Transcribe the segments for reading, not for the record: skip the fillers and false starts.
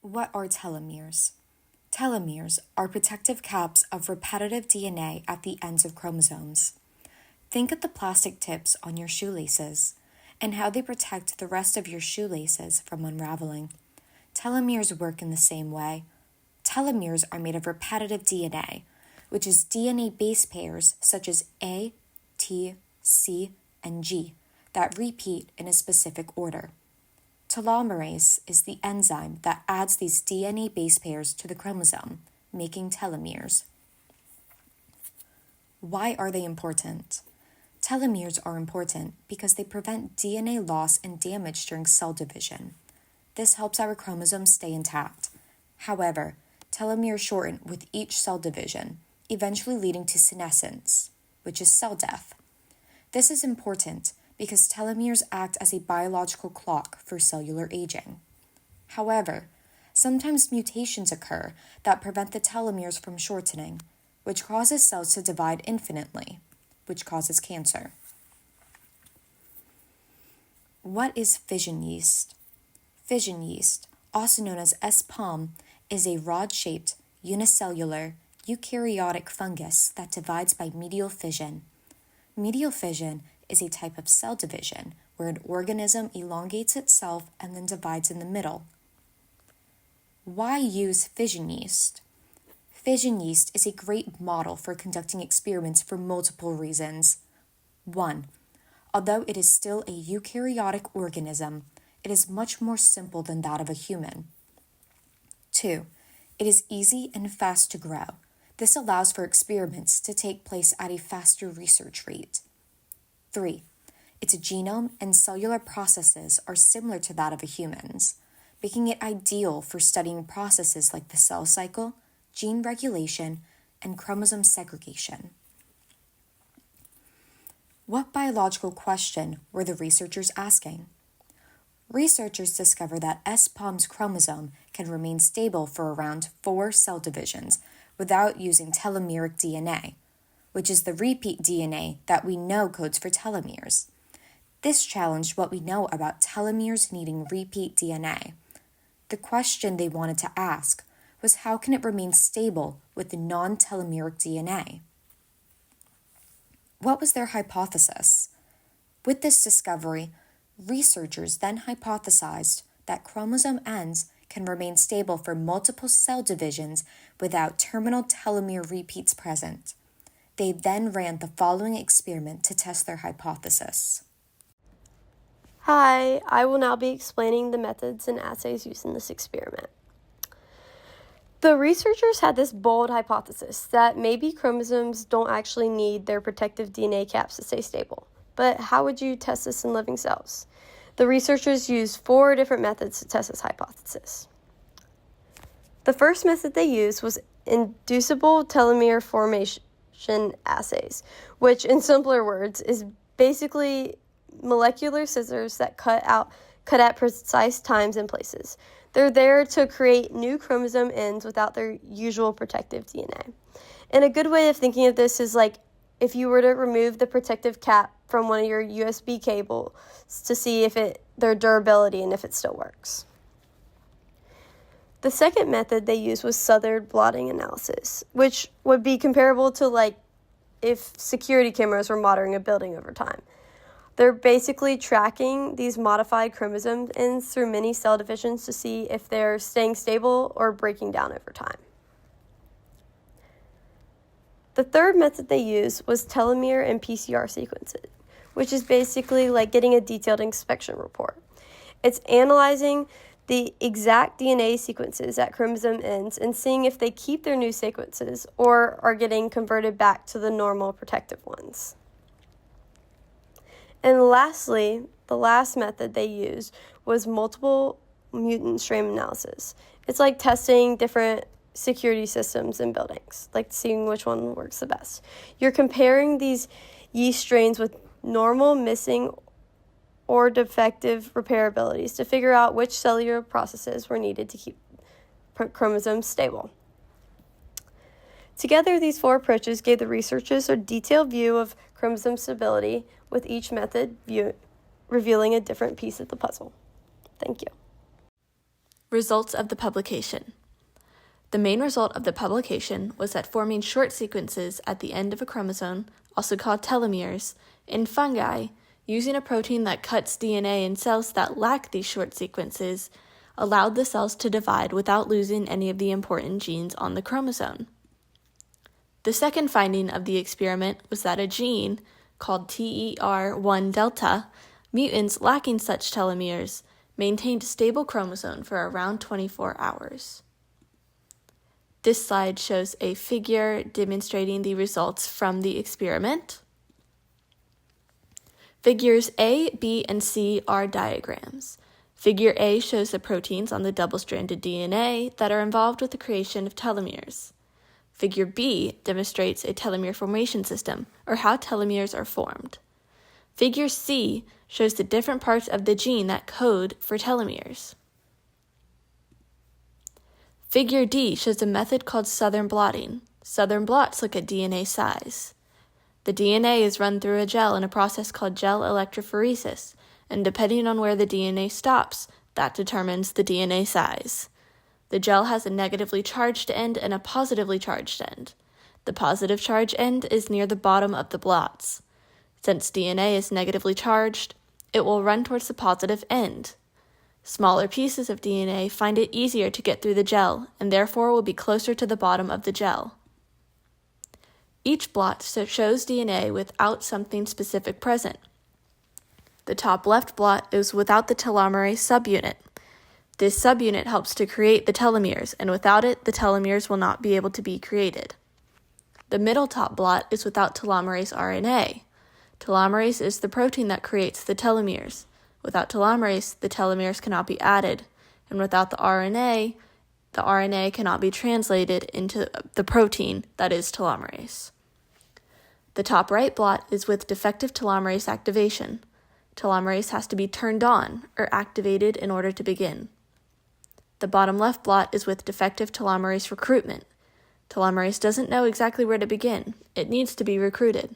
What are telomeres? Telomeres are protective caps of repetitive DNA at the ends of chromosomes. Think of the plastic tips on your shoelaces and how they protect the rest of your shoelaces from unraveling. Telomeres work in the same way. Telomeres are made of repetitive DNA, which is DNA base pairs such as A, T, C, and G that repeat in a specific order. Telomerase is the enzyme that adds these DNA base pairs to the chromosome, making telomeres. Why are they important? Telomeres are important because they prevent DNA loss and damage during cell division. This helps our chromosomes stay intact. However, telomeres shorten with each cell division, eventually leading to senescence, which is cell death. This is important because telomeres act as a biological clock for cellular aging. However, sometimes mutations occur that prevent the telomeres from shortening, which causes cells to divide infinitely, which causes cancer. What is fission yeast? Fission yeast, also known as S. palm, is a rod-shaped, unicellular, eukaryotic fungus that divides by medial fission. Medial fission is a type of cell division where an organism elongates itself and then divides in the middle. Why use fission yeast? Fission yeast is a great model for conducting experiments for multiple reasons. 1. Although it is still a eukaryotic organism, it is much more simple than that of a human. 2. It is easy and fast to grow. This allows for experiments to take place at a faster research rate. 3. Its genome and cellular processes are similar to that of a human's, making it ideal for studying processes like the cell cycle, gene regulation, and chromosome segregation. What biological question were the researchers asking? Researchers discovered that S. palm's chromosome can remain stable for around 4 cell divisions without using telomeric DNA, which is the repeat DNA that we know codes for telomeres. This challenged what we know about telomeres needing repeat DNA. The question they wanted to ask was how can it remain stable with the non-telomeric DNA? What was their hypothesis? With this discovery, researchers then hypothesized that chromosome ends can remain stable for multiple cell divisions without terminal telomere repeats present. They then ran the following experiment to test their hypothesis. Hi, I will now be explaining the methods and assays used in this experiment. The researchers had this bold hypothesis that maybe chromosomes don't actually need their protective DNA caps to stay stable. But how would you test this in living cells? The researchers used 4 different methods to test this hypothesis. The first method they used was inducible telomere formation assays, which in simpler words is basically molecular scissors that cut at precise times and places. They're there to create new chromosome ends without their usual protective DNA. And a good way of thinking of this is like if you were to remove the protective cap from one of your USB cables to see if their durability and if it still works. The second method they used was Southern blotting analysis, which would be comparable to like if security cameras were monitoring a building over time. They're basically tracking these modified chromosome ends through many cell divisions to see if they're staying stable or breaking down over time. The third method they used was telomere and PCR sequencing, which is basically like getting a detailed inspection report. It's analyzing the exact DNA sequences at chromosome ends and seeing if they keep their new sequences or are getting converted back to the normal protective ones. And lastly, the last method they used was multiple mutant strain analysis. It's like testing different security systems in buildings, like seeing which one works the best. You're comparing these yeast strains with normal, missing, or defective repairabilities to figure out which cellular processes were needed to keep chromosomes stable. Together, these 4 approaches gave the researchers a detailed view of chromosome stability, with each method revealing a different piece of the puzzle. Thank you. Results of the publication. The main result of the publication was that forming short sequences at the end of a chromosome, also called telomeres, in fungi, using a protein that cuts DNA in cells that lack these short sequences, allowed the cells to divide without losing any of the important genes on the chromosome. The second finding of the experiment was that a gene, called TER1 delta, mutants lacking such telomeres, maintained a stable chromosome for around 24 hours. This slide shows a figure demonstrating the results from the experiment. Figures A, B, and C are diagrams. Figure A shows the proteins on the double-stranded DNA that are involved with the creation of telomeres. Figure B demonstrates a telomere formation system, or how telomeres are formed. Figure C shows the different parts of the gene that code for telomeres. Figure D shows a method called southern blotting. Southern blots look at DNA size. The DNA is run through a gel in a process called gel electrophoresis, and depending on where the DNA stops, that determines the DNA size. The gel has a negatively charged end and a positively charged end. The positive charge end is near the bottom of the blots. Since DNA is negatively charged, it will run towards the positive end. Smaller pieces of DNA find it easier to get through the gel and therefore will be closer to the bottom of the gel. Each blot shows DNA without something specific present. The top left blot is without the telomerase subunit. This subunit helps to create the telomeres, and without it, the telomeres will not be able to be created. The middle top blot is without telomerase RNA. Telomerase is the protein that creates the telomeres. Without telomerase, the telomeres cannot be added, and without the RNA cannot be translated into the protein that is telomerase. The top right blot is with defective telomerase activation. Telomerase has to be turned on or activated in order to begin. The bottom left blot is with defective telomerase recruitment. Telomerase doesn't know exactly where to begin. It needs to be recruited.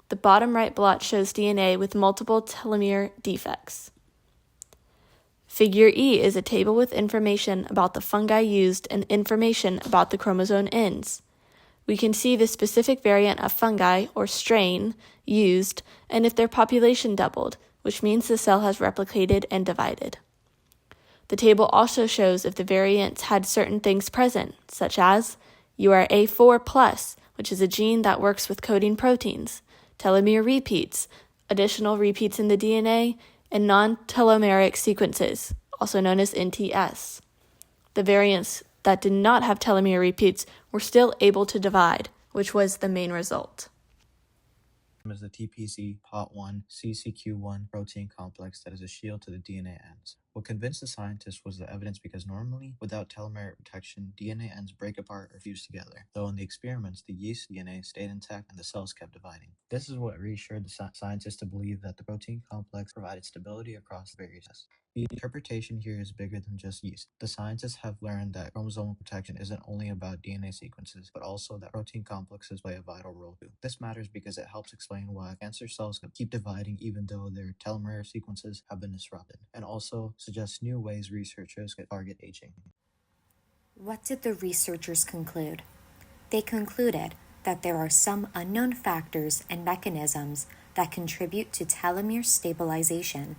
The bottom right blot shows DNA with multiple telomere defects. Figure E is a table with information about the fungi used and information about the chromosome ends. We can see the specific variant of fungi, or strain, used, and if their population doubled, which means the cell has replicated and divided. The table also shows if the variants had certain things present, such as URA4+, which is a gene that works with coding proteins, telomere repeats, additional repeats in the DNA, and non-telomeric sequences, also known as NTS. The variants that did not have telomere repeats were still able to divide, which was the main result. Is the TPC-POT1 CCQ1 protein complex that is a shield to the DNA ends. What convinced the scientists was the evidence because normally, without telomere protection, DNA ends break apart or fuse together, though in the experiments, the yeast DNA stayed intact and the cells kept dividing. This is what reassured the scientists to believe that the protein complex provided stability across various tests. The interpretation here is bigger than just yeast. The scientists have learned that chromosomal protection isn't only about DNA sequences, but also that protein complexes play a vital role too. This matters because it helps explain why cancer cells keep dividing even though their telomere sequences have been disrupted, and also suggests new ways researchers can target aging. What did the researchers conclude? They concluded that there are some unknown factors and mechanisms that contribute to telomere stabilization.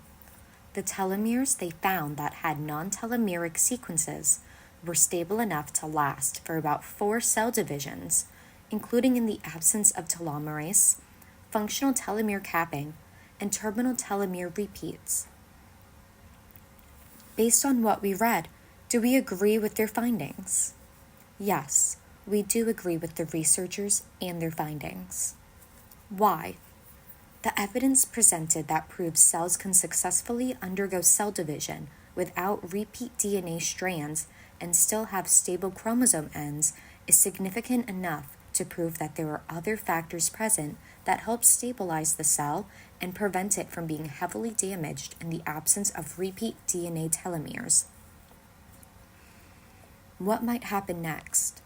The telomeres they found that had non-telomeric sequences were stable enough to last for about 4 cell divisions, including in the absence of telomerase, functional telomere capping, and terminal telomere repeats. Based on what we read, do we agree with their findings? Yes, we do agree with the researchers and their findings. Why? The evidence presented that proves cells can successfully undergo cell division without repeat DNA strands and still have stable chromosome ends is significant enough to prove that there are other factors present that help stabilize the cell and prevent it from being heavily damaged in the absence of repeat DNA telomeres. What might happen next?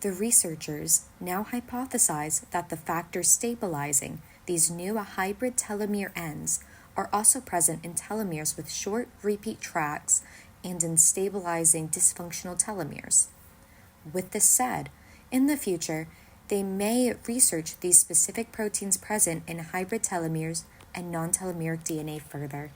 The researchers now hypothesize that the factors stabilizing these new hybrid telomere ends are also present in telomeres with short repeat tracks and in stabilizing dysfunctional telomeres. With this said, in the future, they may research these specific proteins present in hybrid telomeres and non-telomeric DNA further.